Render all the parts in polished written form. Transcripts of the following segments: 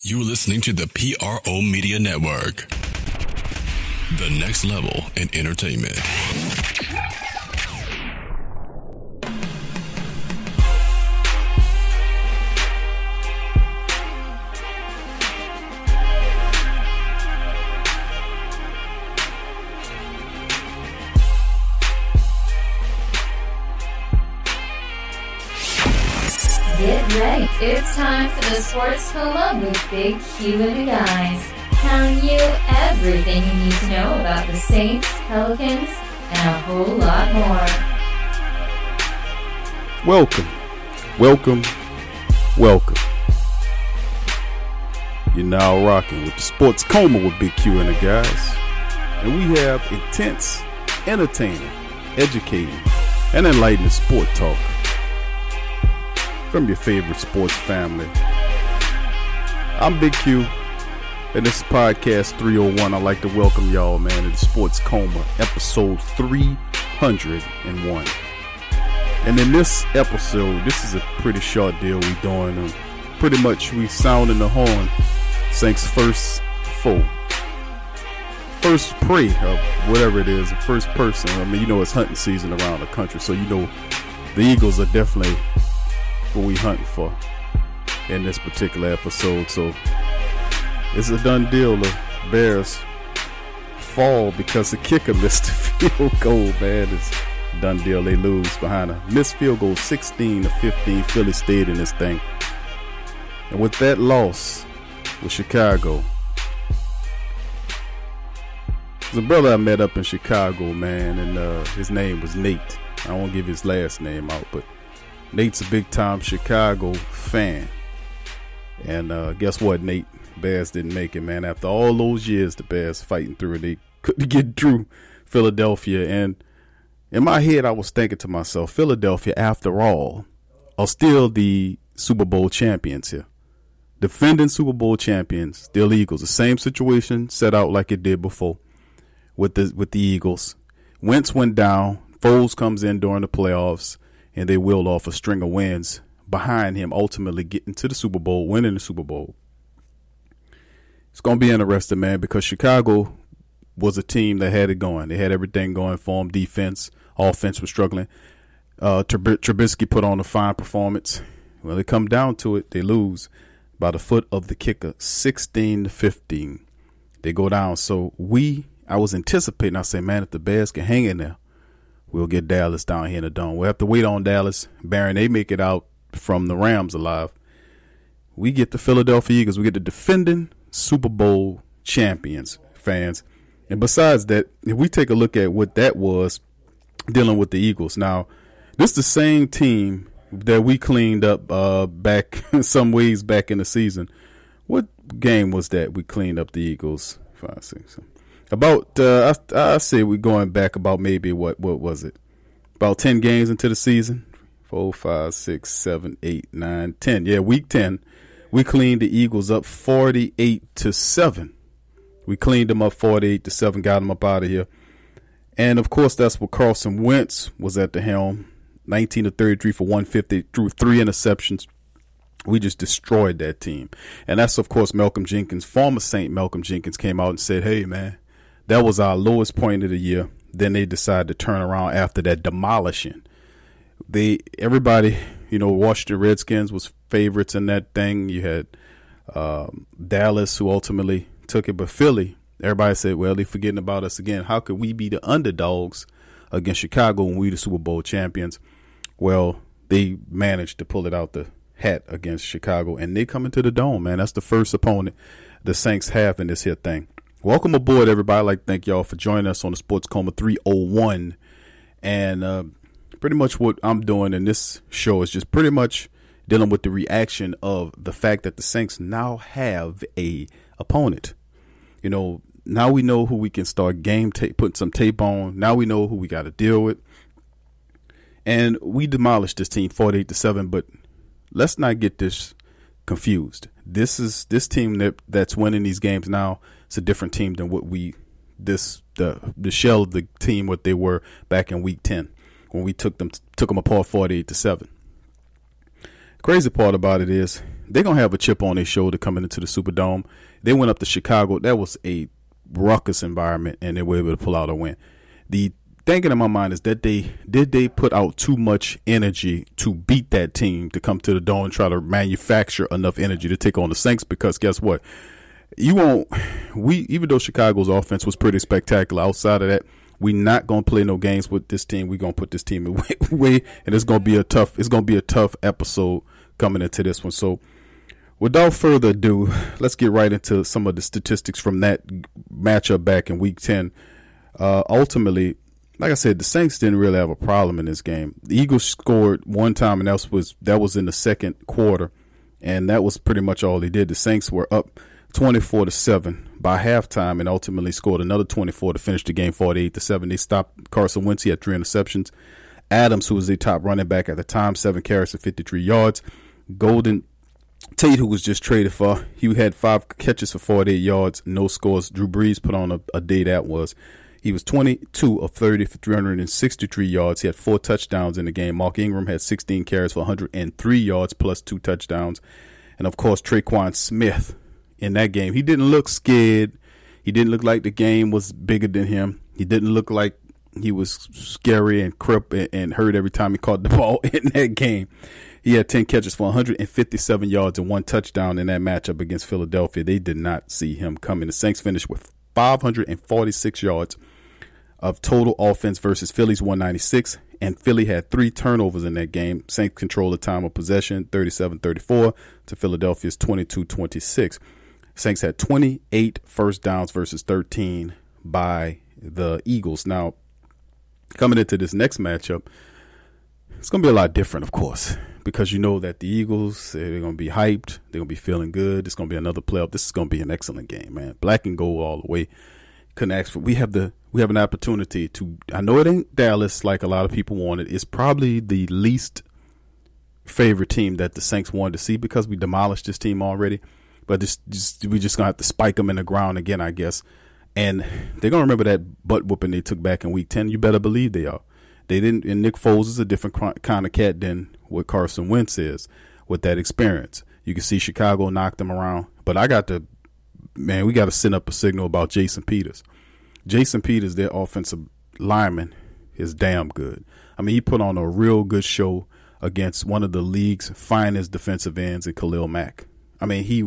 You're listening to the PRO Media Network. The next level in entertainment. Get ready. It's time for the Sports Coma with Big Q and the guys. Telling you everything you need to know about the Saints, Pelicans, and a whole lot more. Welcome. You're now rocking with the Sports Coma with Big Q and the guys. And we have intense, entertaining, educating, and enlightening sport talk from your favorite sports family. I'm Big Q, and this is podcast 301. I'd like to welcome y'all, man, to the Sports Coma, episode 301. And in this episode, this is a pretty short deal we doing. Pretty much we sounding the horn. Saints first foe. First prey of whatever it is, the first person. I mean, you know it's hunting season around the country, so you know the Eagles are definitely what we hunting for in this particular episode. So it's a done deal. The Bears fall because the kicker missed the field goal, man. It's a done deal. They lose behind a missed field goal, 16-15. Philly stayed in this thing. And with that loss with Chicago, there's a brother I met up in Chicago, man, and his name was Nate. I won't give his last name out, but Nate's a big-time Chicago fan. And guess what, Nate? Bears didn't make it, man. After all those years, the Bears fighting through it, they couldn't get through Philadelphia. And in my head, I was thinking to myself, Philadelphia, after all, are still the Super Bowl champions here. Defending Super Bowl champions, still Eagles. The same situation set out like it did before with the Eagles. Wentz went down. Foles comes in during the playoffs, and they willed off a string of wins behind him, ultimately getting to the Super Bowl, winning the Super Bowl. It's going to be interesting, man, because Chicago was a team that had it going. They had everything going for them. Defense, offense was struggling. Trubisky put on a fine performance. When they come down to it, they lose by the foot of the kicker, 16-15. They go down. So I was anticipating, I say, man, if the Bears can hang in there, we'll get Dallas down here in the Dome. We'll have to wait on Dallas. Baron, they make it out from the Rams alive. We get the Philadelphia Eagles. We get the defending Super Bowl champions, fans. And besides that, if we take a look at what that was dealing with the Eagles. Now, this is the same team that we cleaned up back some ways back in the season. What game was that we cleaned up the Eagles? 5, 6, about I say we're going back about maybe what was it? About 10 games into the season. 4, 5, 6, 7, 8, 9, 10. Yeah, week 10. We cleaned the Eagles up 48-7. We cleaned them up 48-7, got them up out of here. And of course, that's what Carson Wentz was at the helm. 19-33 for 150, threw 3 interceptions. We just destroyed that team. And that's, of course, Malcolm Jenkins, former Saint Malcolm Jenkins, came out and said, hey, man, that was our lowest point of the year. Then they decided to turn around after that demolishing. Everybody, Washington Redskins was favorites in that thing. You had Dallas, who ultimately took it, but Philly, everybody said, well, they're forgetting about us again. How could we be the underdogs against Chicago when we the Super Bowl champions? Well, they managed to pull it out the hat against Chicago, and they come into the Dome, man. That's the first opponent the Saints have in this here thing. Welcome aboard, everybody. I'd like to thank y'all for joining us on the Sports Coma 301. And pretty much what I'm doing in this show is just pretty much dealing with the reaction of the fact that the Saints now have a opponent. Now we know who we can start putting some tape on. Now we know who we got to deal with. And we demolished this team 48-7, but let's not get this confused. This team that's winning these games now. It's a different team than what the shell of the team what they were back in week 10 when we took them apart 48-7. Crazy part about it is they're going to have a chip on their shoulder coming into the Superdome. They went up to Chicago. That was a ruckus environment, and they were able to pull out a win. The thinking in my mind is that they put out too much energy to beat that team to come to the Dome and try to manufacture enough energy to take on the Saints, because guess what? Even though Chicago's offense was pretty spectacular, outside of that, we're not going to play no games with this team. We're going to put this team away, and it's going to be a tough episode coming into this one. So without further ado, let's get right into some of the statistics from that matchup back in Week 10. Ultimately, like I said, the Saints didn't really have a problem in this game. The Eagles scored one time, and that was in the second quarter, and that was pretty much all they did. The Saints were up 24-7 by halftime, and ultimately scored another 24 to finish the game 48-7. They stopped Carson Wentz. He had 3 interceptions. Adams, who was the top running back at the time, 7 carries for 53 yards. Golden Tate, who was just traded for, he had 5 catches for 48 yards, no scores. Drew Brees put on a day that was. He was 22 of 30 for 363 yards. He had 4 touchdowns in the game. Mark Ingram had 16 carries for 103 yards plus 2 touchdowns. And, of course, Traquan Smith in that game. He didn't look scared. He didn't look like the game was bigger than him. He didn't look like he was scary and crippled and hurt every time he caught the ball in that game. He had 10 catches for 157 yards and 1 touchdown in that matchup against Philadelphia. They did not see him coming. The Saints finished with 546 yards of total offense versus Philly's 196, and Philly had 3 turnovers in that game. Saints controlled the time of possession, 37-34 to Philadelphia's 22-26. Saints had 28 first downs versus 13 by the Eagles. Now, coming into this next matchup, it's going to be a lot different, of course, because you know that the Eagles, they're going to be hyped. They're going to be feeling good. It's going to be another playoff. This is going to be an excellent game, man. Black and gold all the way. Couldn't ask for. We have an opportunity to. I know it ain't Dallas like a lot of people wanted. It's probably the least favorite team that the Saints wanted to see because we demolished this team already. But we just gonna have to spike them in the ground again, I guess. And they're gonna remember that butt whooping they took back in Week 10. You better believe they are. They didn't. And Nick Foles is a different kind of cat than what Carson Wentz is with that experience. You can see Chicago knocked them around, but we got to send up a signal about Jason Peters. Jason Peters, their offensive lineman, is damn good. I mean, he put on a real good show against one of the league's finest defensive ends in Khalil Mack. He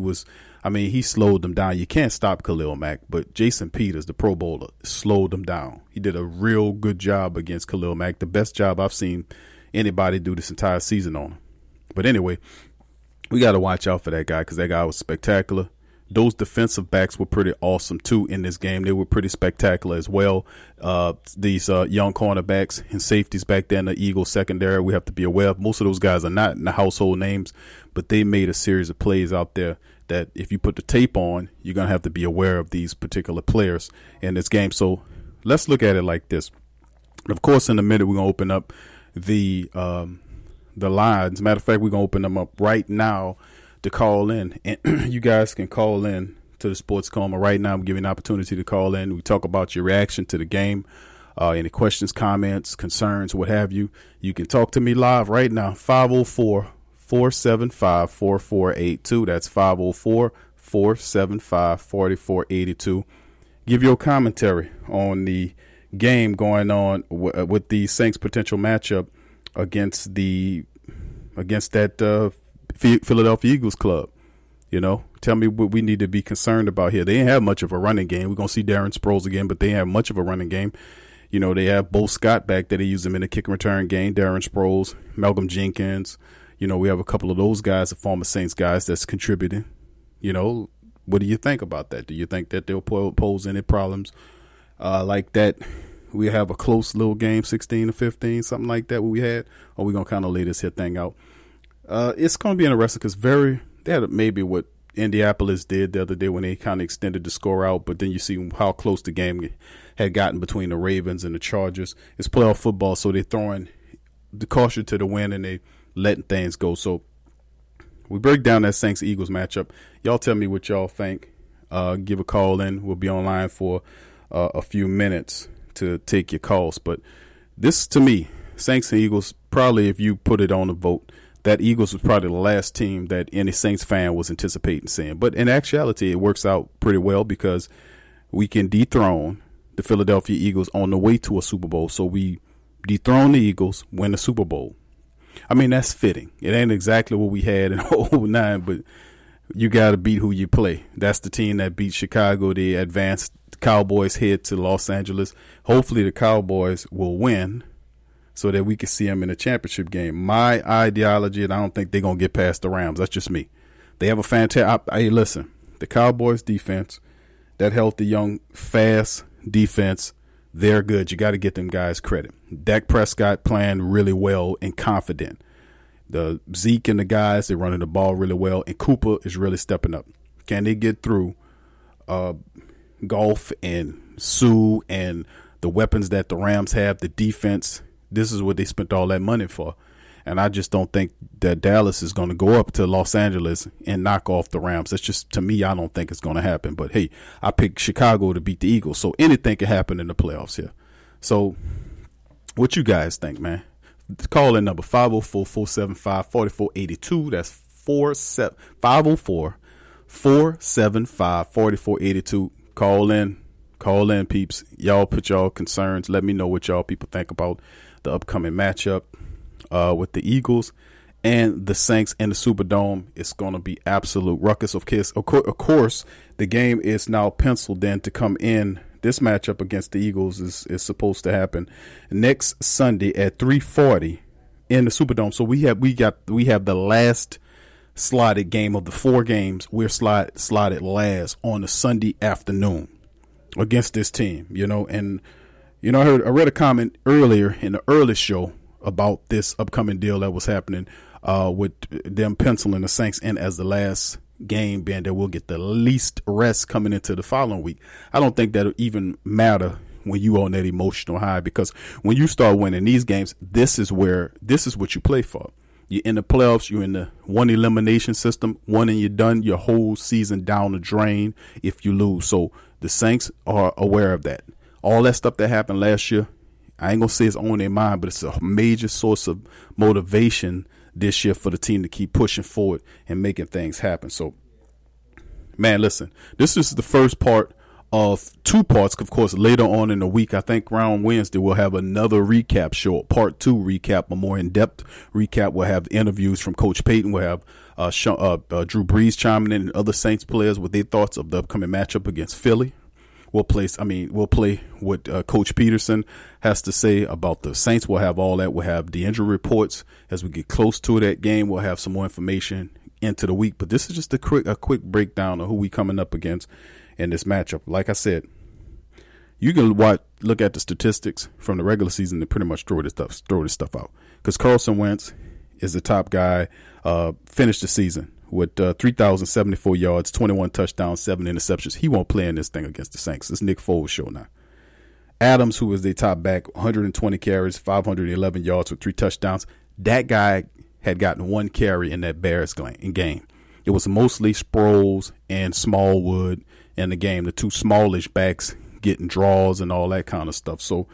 slowed them down. You can't stop Khalil Mack, but Jason Peters, the Pro Bowler, slowed them down. He did a real good job against Khalil Mack, the best job I've seen anybody do this entire season on him. But anyway, we got to watch out for that guy because that guy was spectacular. Those defensive backs were pretty awesome, too, in this game. They were pretty spectacular as well. These young cornerbacks and safeties back there in the Eagles secondary, we have to be aware of. Most of those guys are not in the household names, but they made a series of plays out there that if you put the tape on, you're going to have to be aware of these particular players in this game. So let's look at it like this. Of course, in a minute, we're going to open up the lines. Matter of fact, we're going to open them up right now to call in, and you guys can call in to the Sports Coma right now. I'm giving an opportunity to call in. We talk about your reaction to the game, any questions, comments, concerns, what have you. You can talk to me live right now, 504-475-4482. That's 504-475-4482. Give your commentary on the game going on with the Saints' potential matchup against that Philadelphia Eagles club. You know, tell me what we need to be concerned about here. They didn't have much of a running game. We're going to see Darren Sproles again, but they didn't have much of a running game. You know, they have Bo Scott back there. They use him in the kick and return game. Darren Sproles, Malcolm Jenkins. You know, we have a couple of those guys, the former Saints guys, that's contributing. You know, what do you think about that? Do you think that they'll pose any problems like that? We have a close little game, 16-15, something like that, what we had? Or we going to kind of lay this here thing out? It's going to be interesting because they had maybe what Indianapolis did the other day when they kind of extended the score out, but then you see how close the game had gotten between the Ravens and the Chargers. It's playoff football, so they're throwing the caution to the wind and they letting things go. So we break down that Saints-Eagles matchup. Y'all tell me what y'all think. Give a call in. We'll be online for a few minutes to take your calls. But this, to me, Saints and Eagles, probably if you put it on a vote, that Eagles was probably the last team that any Saints fan was anticipating seeing. But in actuality, it works out pretty well because we can dethrone the Philadelphia Eagles on the way to a Super Bowl. So we dethrone the Eagles, win the Super Bowl. I mean, that's fitting. It ain't exactly what we had in 2009, but you got to beat who you play. That's the team that beat Chicago. They advanced. The Cowboys head to Los Angeles. Hopefully the Cowboys will win so that we can see them in a championship game. My ideology, and I don't think they're going to get past the Rams. That's just me. They have a fantastic – hey, listen, the Cowboys defense, that healthy, young, fast defense, they're good. You got to get them guys credit. Dak Prescott playing really well and confident. The Zeke and the guys, they're running the ball really well, and Cooper is really stepping up. Can they get through Goff and Sue and the weapons that the Rams have, the defense? This is what they spent all that money for. And I just don't think that Dallas is going to go up to Los Angeles and knock off the Rams. That's just, to me, I don't think it's going to happen. But, hey, I picked Chicago to beat the Eagles. So anything can happen in the playoffs here. So what you guys think, man? Call in number 504-475-4482. That's 504-475-4482. Call in, peeps. Y'all put y'all concerns. Let me know what y'all people think about the upcoming matchup with the Eagles and the Saints in the Superdome. It's going to be absolute ruckus. Of course, the game is now penciled in to come in. This matchup against the Eagles is supposed to happen next Sunday at 3:40 in the Superdome. So we have the last slotted game of the 4 games. We're slotted last on a Sunday afternoon against this team. And I read a comment earlier in the early show about this upcoming deal that was happening with them penciling the Saints in as the last game, being that we'll get the least rest coming into the following week. I don't think that'll even matter when you on that emotional high, because when you start winning these games, this is what you play for. You're in the playoffs, you're in the one elimination system, one and you're done, your whole season down the drain if you lose. So the Saints are aware of that. All that stuff that happened last year, I ain't gonna say it's on their mind, but it's a major source of motivation this year for the team to keep pushing forward and making things happen. So, man, listen, this is the first part of 2 parts. Of course, later on in the week, I think around Wednesday, we'll have another recap show, part 2 recap, a more in-depth recap. We'll have interviews from Coach Payton. We'll have Drew Brees chiming in and other Saints players with their thoughts of the upcoming matchup against Philly. We'll play what Coach Peterson has to say about the Saints. We'll have all that. We'll have the injury reports as we get close to that game. We'll have some more information into the week. But this is just a quick breakdown of who we coming up against in this matchup. Like I said, you can look at the statistics from the regular season and pretty much throw this stuff out. Because Carson Wentz is the top guy, finished the season with 3,074 yards, 21 touchdowns, 7 interceptions. He won't play in this thing against the Saints. It's Nick Foles' show now. Adams, who is their top back, 120 carries, 511 yards with 3 touchdowns. That guy had gotten 1 carry in that Bears game. It was mostly Sproles and Smallwood in the game, the 2 smallish backs getting draws and all that kind of stuff. So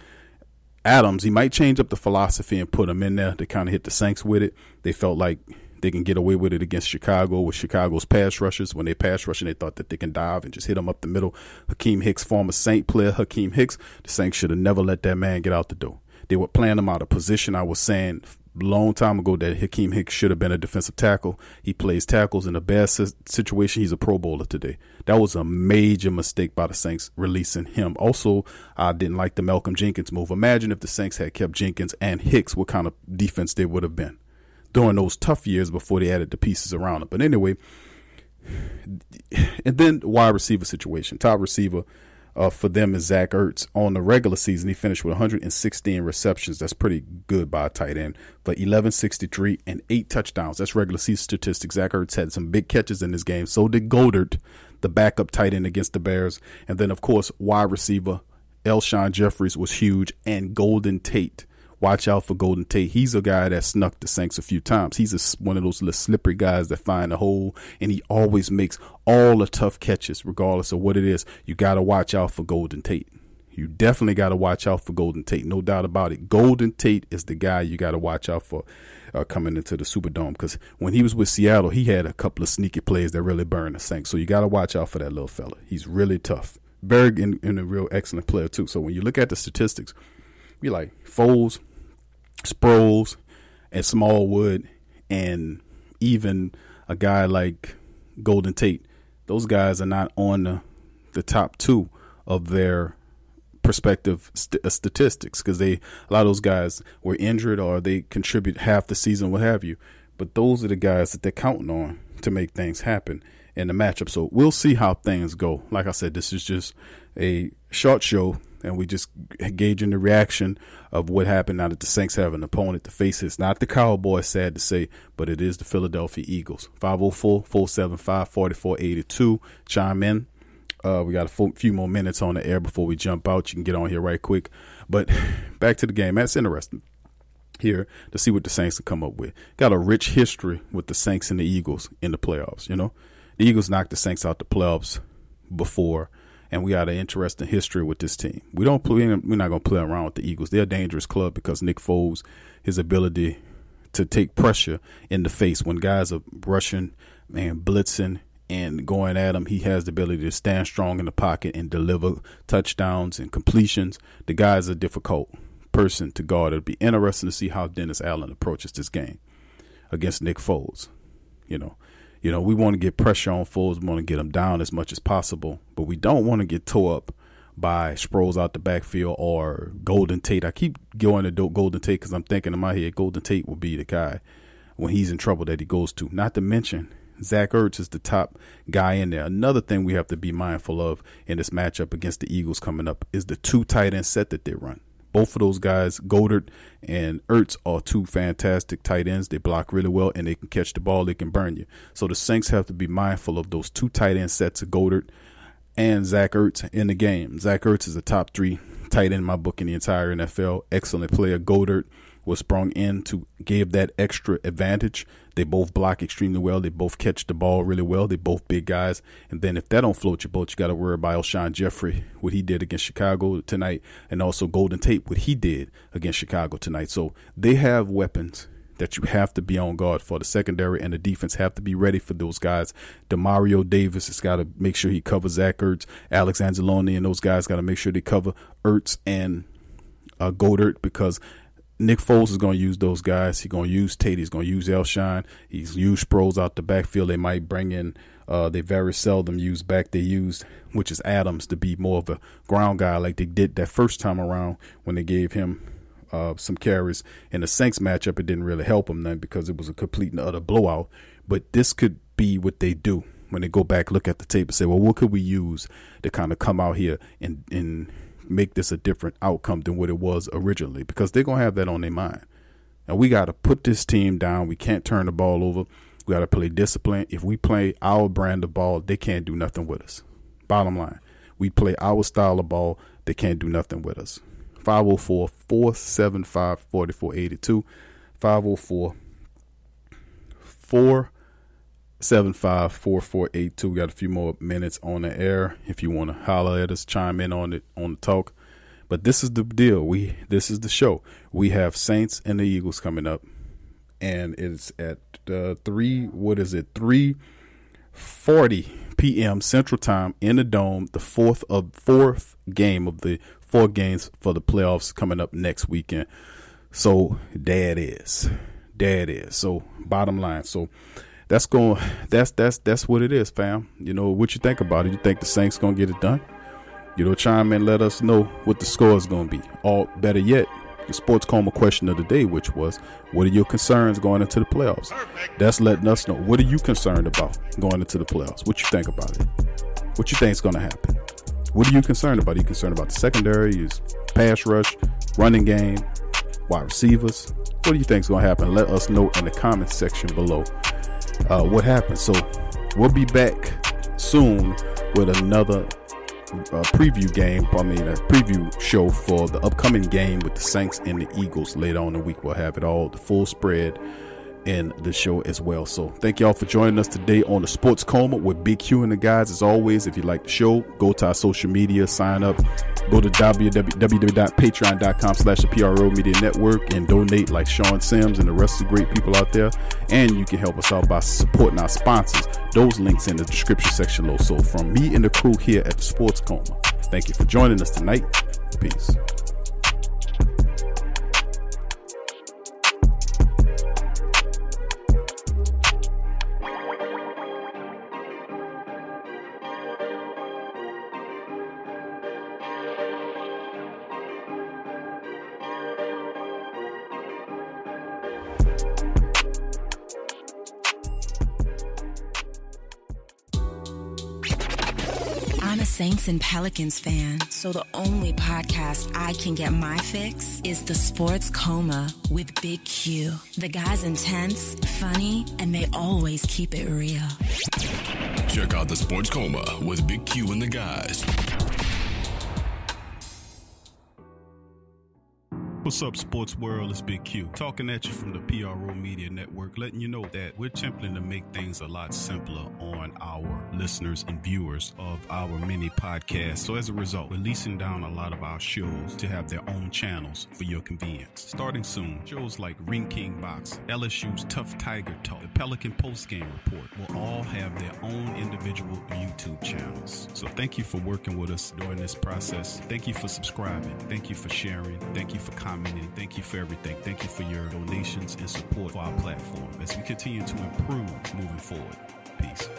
Adams, he might change up the philosophy and put him in there to kind of hit the Saints with it. They felt like they can get away with it against Chicago with Chicago's pass rushers. When they pass rushing, they thought that they can dive and just hit them up the middle. Hakeem Hicks, former Saint player Hakeem Hicks, the Saints should have never let that man get out the door. They were playing him out of position. I was saying a long time ago that Hakeem Hicks should have been a defensive tackle. He plays tackles in a bad situation. He's a Pro Bowler today. That was a major mistake by the Saints releasing him. Also, I didn't like the Malcolm Jenkins move. Imagine if the Saints had kept Jenkins and Hicks, what kind of defense they would have been during those tough years before they added the pieces around him. But anyway, and then wide receiver situation. Top receiver for them is Zach Ertz. On the regular season, he finished with 116 receptions. That's pretty good by a tight end. For 1163 and 8 touchdowns. That's regular season statistics. Zach Ertz had some big catches in this game. So did Goddard, the backup tight end against the Bears. And then, of course, wide receiver Alshon Jeffries was huge. And Golden Tate. Watch out for Golden Tate. He's a guy that snuck the Saints a few times. He's one of those little slippery guys that find a hole, and he always makes all the tough catches, regardless of what it is. You got to watch out for Golden Tate. You definitely got to watch out for Golden Tate. No doubt about it. Golden Tate is the guy you got to watch out for coming into the Superdome, because when he was with Seattle, he had a couple of sneaky plays that really burned the Saints. So you got to watch out for that little fella. He's really tough. Berg in a real excellent player too. So when you look at the statistics, you like Foles, Sproles, and Smallwood, and even a guy like Golden Tate. Those guys are not on the top two of their perspective statistics, because a lot of those guys were injured or they contribute half the season, what have you. But those are the guys that they're counting on to make things happen in the matchup. So we'll see how things go. Like I said, this is just a short show, and we just gauging the reaction of what happened now that the Saints have an opponent to face. It's not the Cowboys, sad to say, but it is the Philadelphia Eagles. 504-475-4482. Chime in. We got a few more minutes on the air before we jump out. You can get on here right quick. But back to the game. That's interesting here to see what the Saints will come up with. Got a rich history with the Saints and the Eagles in the playoffs. You know, the Eagles knocked the Saints out the playoffs before, and we got an interesting history with this team. We're not going to play around with the Eagles. They're a dangerous club because Nick Foles, his ability to take pressure in the face when guys are rushing and blitzing and going at him, he has the ability to stand strong in the pocket and deliver touchdowns and completions. The guy's a difficult person to guard. It'll be interesting to see how Dennis Allen approaches this game against Nick Foles. You know, we want to get pressure on Foles. We want to get him down as much as possible, but we don't want to get tore up by Sproles out the backfield or Golden Tate. I keep going to Golden Tate because I'm thinking in my head Golden Tate will be the guy when he's in trouble that he goes to. Not to mention Zach Ertz is the top guy in there. Another thing we have to be mindful of in this matchup against the Eagles coming up is the two tight end set that they run. Both of those guys, Goddard and Ertz, are two fantastic tight ends. They block really well, and they can catch the ball. They can burn you. So the Saints have to be mindful of those two tight end sets of Goddard and Zach Ertz in the game. Zach Ertz is a top 3 tight end in my book in the entire NFL. Excellent player. Goddard was sprung in to give that extra advantage. They both block extremely well. They both catch the ball really well. They both big guys. And then if that don't float your boat, you got to worry about Alshon Jeffrey, what he did against Chicago tonight, and also Golden Tate, what he did against Chicago tonight. So they have weapons that you have to be on guard for. The secondary and the defense have to be ready for those guys. DeMario Davis has got to make sure he covers Zach Ertz. Alex Anzalone and those guys got to make sure they cover Ertz and Goddard, because Nick Foles is going to use those guys. He's going to use Tate. He's going to use Alshon. He's used Sproles out the backfield. They might bring in, they very seldom use back. They used, which is Adams, to be more of a ground guy like they did that first time around when they gave him some carries. In the Saints matchup, it didn't really help him then because it was a complete and utter blowout. But this could be what they do when they go back, look at the tape and say, well, what could we use to kind of come out here and make this a different outcome than what it was originally, because they're going to have that on their mind. And we got to put this team down. We can't turn the ball over. We got to play discipline. If we play our brand of ball, they can't do nothing with us. Bottom line, we play our style of ball, they can't do nothing with us. 504-475-4482. 504-475-4482. We got a few more minutes on the air if you want to holler at us, chime in on it on the talk. But this is the deal. This is the show. We have Saints and the Eagles coming up, and it's at 3:40 p.m. Central Time in the Dome. The fourth game of the 4 games for the playoffs coming up next weekend. So that is. So bottom line. So that's what it is, fam. You know what you think about it. You think the Saints gonna get it done? Chime in, let us know what the score is gonna be. Or better yet, the Sports Coma question of the day, which was, what are your concerns going into the playoffs? That's letting us know, what are you concerned about going into the playoffs? What you think about it? What you think is gonna happen? What are you concerned about? Are you concerned about the secondary, your pass rush, running game, wide receivers? What do you think is gonna happen? Let us know in the comments section below what happened. So we'll be back soon with another preview show for the upcoming game with the Saints and the Eagles later on in the week. We'll have it all, the full spread in the show as well. So thank y'all for joining us today on the Sports Coma with Big Q and the guys. As always, if you like the show, go to our social media, sign up Go to www.patreon.com/PRO Media Network and donate like Sean Sims and the rest of the great people out there. And you can help us out by supporting our sponsors. Those links in the description section below. So from me and the crew here at the Sports Coma, thank you for joining us tonight. Peace. I'm a Saints and Pelicans fan, so the only podcast I can get my fix is The Sports Coma with Big Q. The guy's intense, funny, and they always keep it real. Check out The Sports Coma with Big Q and the guys. What's up, sports world? It's Big Q talking at you from the PRO Media Network, letting you know that we're attempting to make things a lot simpler on our listeners and viewers of our mini podcast. So as a result, we're leasing down a lot of our shows to have their own channels for your convenience. Starting soon, shows like Ring King Box, LSU's Tough Tiger Talk, the Pelican Postgame Report will all have their own individual YouTube channels. So thank you for working with us during this process. Thank you for subscribing. Thank you for sharing. Thank you for commenting. Thank you for everything. Thank you for your donations and support for our platform as we continue to improve moving forward. Peace.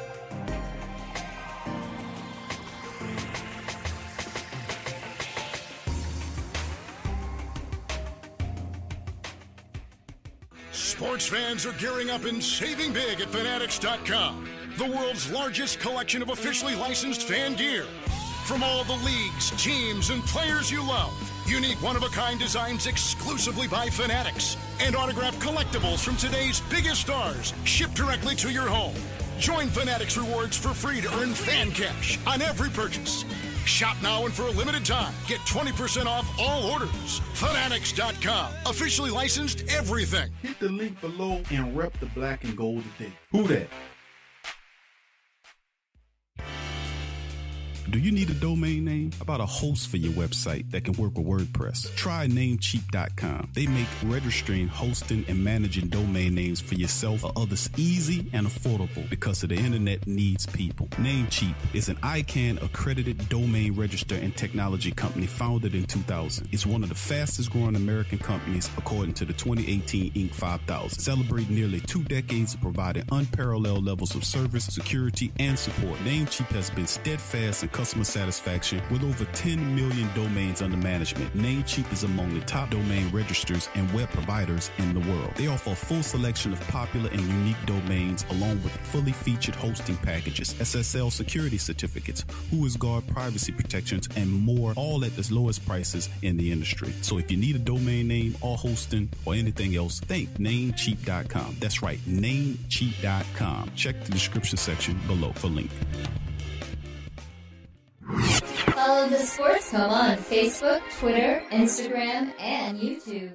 Sports fans are gearing up and saving big at Fanatics.com, the world's largest collection of officially licensed fan gear. From all the leagues, teams, and players you love, unique one-of-a-kind designs exclusively by Fanatics, and autographed collectibles from today's biggest stars shipped directly to your home. Join Fanatics Rewards for free to earn fan cash on every purchase. Shop now and for a limited time, get 20% off all orders. Fanatics.com, officially licensed everything. Hit the link below and rep the black and gold today. Who that? Do you need a domain name? How about a host for your website that can work with WordPress? Try Namecheap.com. They make registering, hosting, and managing domain names for yourself or others easy and affordable because the internet needs people. Namecheap is an ICANN accredited domain register and technology company founded in 2000. It's one of the fastest growing American companies according to the 2018 Inc. 5000. Celebrating nearly 2 decades of providing unparalleled levels of service, security, and support. Namecheap has been steadfast in customer satisfaction with over 10 million domains under management. Namecheap is among the top domain registers and web providers in the world. They offer a full selection of popular and unique domains along with fully featured hosting packages, SSL security certificates, WhoisGuard privacy protections, and more, all at the lowest prices in the industry. So if you need a domain name or hosting or anything else, think Namecheap.com. That's right, Namecheap.com. Check the description section below for link. Follow The Sports Coma on Facebook, Twitter, Instagram, and YouTube.